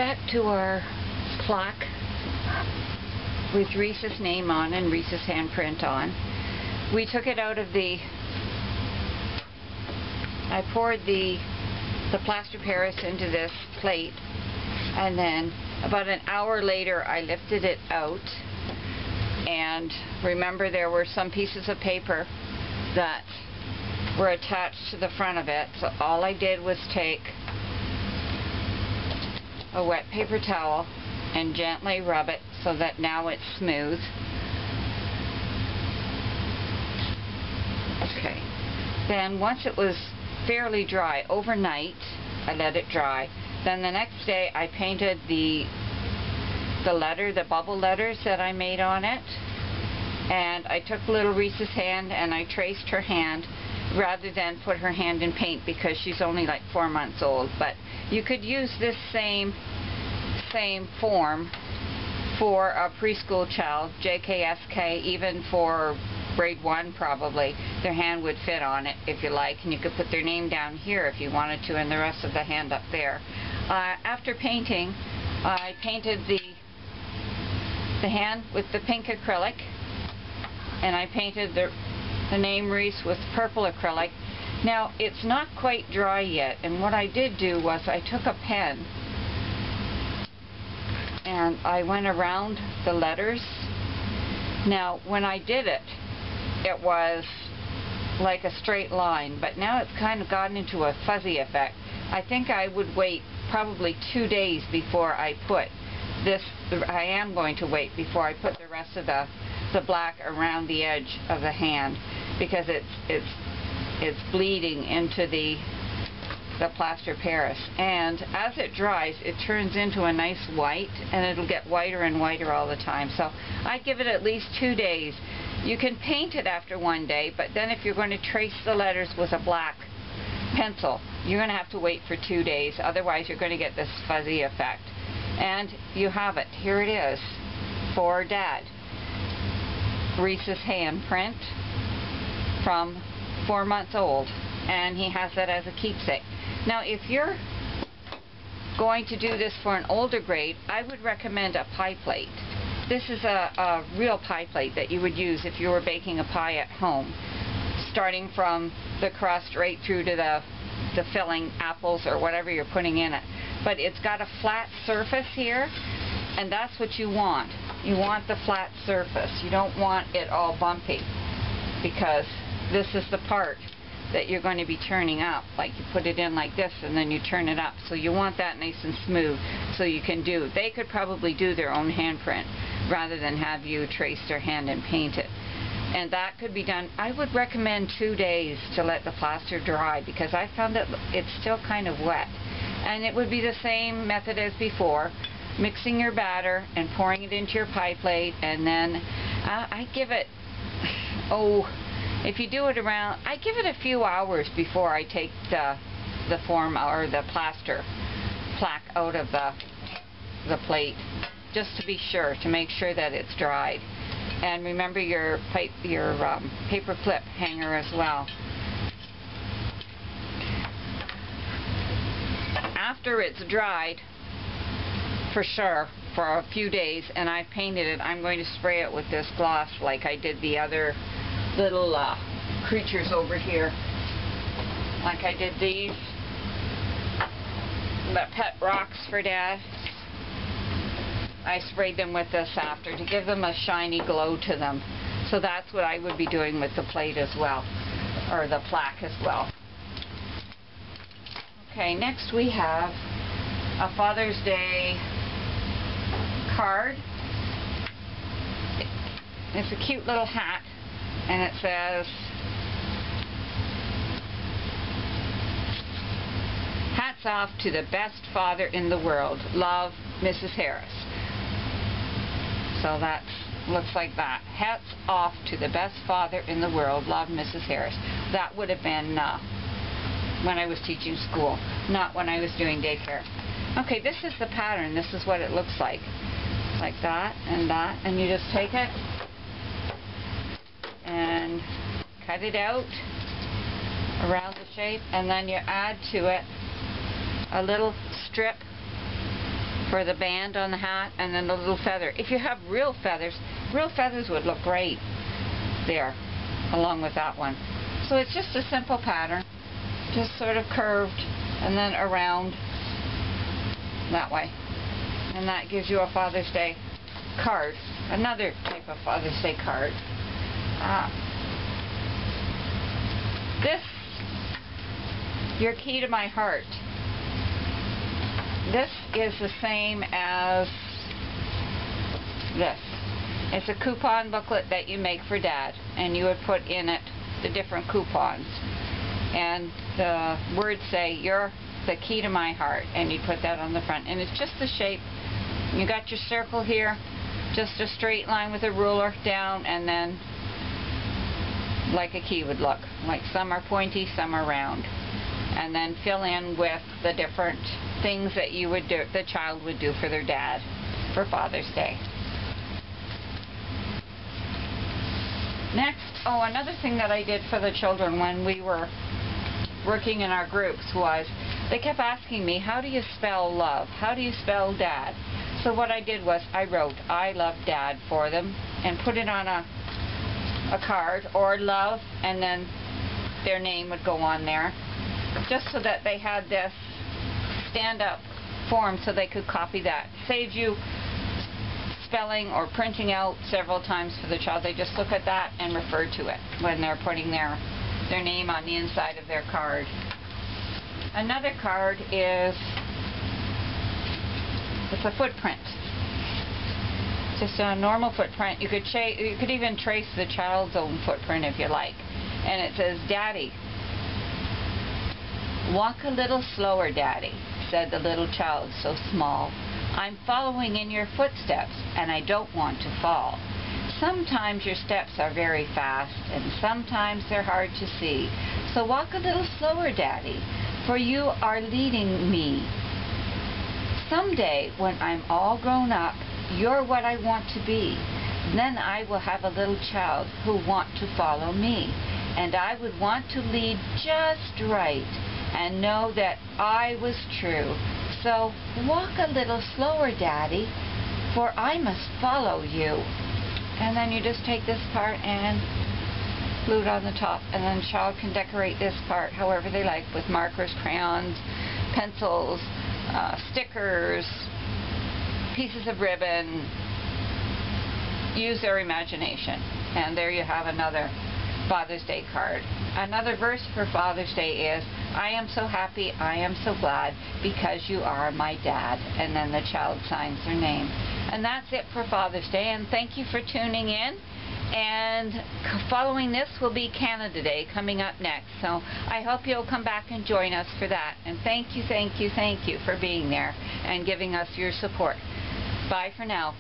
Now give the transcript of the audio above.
back to our plaque with Reese's name on and Reese's handprint on. We took it out of I poured the plaster Paris into this plate, and then about an hour later I lifted it out, and remember there were some pieces of paper that were attached to the front of it, so all I did was take a wet paper towel and gently rub it so that now it's smooth. Okay. Then once it was fairly dry, overnight I let it dry. Then the next day I painted the bubble letters that I made on it, and I took little Reese's hand and I traced her hand rather than put her hand in paint because she's only like 4 months old. But you could use this same form for a preschool child, JKSK, even for grade 1 probably. Their hand would fit on it if you like, and you could put their name down here if you wanted to, and the rest of the hand up there. After painting, I painted the hand with the pink acrylic, and I painted the name Reese with purple acrylic. Now it's not quite dry yet, and what I did do was I took a pen and I went around the letters. Now when I did it, it was like a straight line, but now it's kind of gotten into a fuzzy effect. I think I would wait probably 2 days before I put this. I am going to wait before I put the rest of the black around the edge of the hand, because it's bleeding into the plaster Paris, and as it dries it turns into a nice white, and it'll get whiter and whiter all the time. So I give it at least 2 days. You can paint it after 1 day, but then if you're going to trace the letters with a black pencil, you're going to have to wait for 2 days, otherwise you're going to get this fuzzy effect. And you have it. Here it is for Dad. Reese's handprint from 4 months old, and he has that as a keepsake. Now if you're going to do this for an older grade, I would recommend a pie plate. This is a real pie plate that you would use if you were baking a pie at home, starting from the crust right through to the filling, apples or whatever you're putting in it. But it's got a flat surface here, and that's what you want. You want the flat surface. You don't want it all bumpy, because this is the part that you're going to be turning up. Like you put it in like this and then you turn it up. So you want that nice and smooth so you can do. They could probably do their own handprint rather than have you trace their hand and paint it. And that could be done. I would recommend 2 days to let the plaster dry, because I found that it's still kind of wet. And it would be the same method as before, mixing your batter and pouring it into your pie plate, and then I give it, if you do it around, I give it a few hours before I take the form or the plaster plaque out of the plate, just to be sure, to make sure that it's dried. And remember your paper clip hanger as well. After it's dried, for sure, for a few days, and I've painted it, I'm going to spray it with this gloss like I did the other little creatures over here. Like I did these, the pet rocks for Dad. I sprayed them with this after to give them a shiny glow to them. So that's what I would be doing with the plate as well, or the plaque as well. Okay, next we have a Father's Day card. It's a cute little hat, and it says, "Hats off to the best father in the world. Love, Mrs. Harris." So that looks like that. Hats off to the best father in the world. Love, Mrs. Harris. That would have been when I was teaching school, not when I was doing daycare. Okay, this is the pattern. This is what it looks like. Like that, and you just take it and cut it out around the shape, and then you add to it a little strip for the band on the hat, and then the little feather. If you have real feathers would look great there along with that one. So it's just a simple pattern, just sort of curved and then around that way, and that gives you a Father's Day card, another type of Father's Day card. This, Your Key to My Heart. This is the same as this. It's a coupon booklet that you make for Dad, and you would put in it the different coupons, and the words say, "You're the key to my heart," and you put that on the front, and it's just the shape. You got your circle here, just a straight line with a ruler down, and then like a key would look. Like some are pointy, some are round. And then fill in with the different things that you would do, the child would do for their dad for Father's Day. Next, another thing that I did for the children when we were working in our groups was they kept asking me, how do you spell love? How do you spell dad? So what I did was I wrote, "I love Dad" for them and put it on a card, or love, and then their name would go on there, just so that they had this stand-up form so they could copy that. Saves you spelling or printing out several times for the child. They just look at that and refer to it when they're putting their name on the inside of their card. Another card is, it's a footprint. Just a normal footprint. You could even trace the child's own footprint if you like. And it says, "Daddy, walk a little slower, Daddy," said the little child so small. "I'm following in your footsteps, and I don't want to fall. Sometimes your steps are very fast, and sometimes they're hard to see. So walk a little slower, Daddy, for you are leading me. Someday, when I'm all grown up, you're what I want to be. Then I will have a little child who want to follow me, and I would want to lead just right and know that I was true. So walk a little slower, Daddy, for I must follow you." And then you just take this part and glue it on the top, and then the child can decorate this part however they like, with markers, crayons, pencils, stickers, pieces of ribbon. Use their imagination. And there you have another Father's Day card. Another verse for Father's Day is, "I am so happy, I am so glad, because you are my dad." And then the child signs their name. And that's it for Father's Day, and thank you for tuning in. And following this will be Canada Day coming up next. So I hope you'll come back and join us for that. And thank you for being there and giving us your support. Bye for now.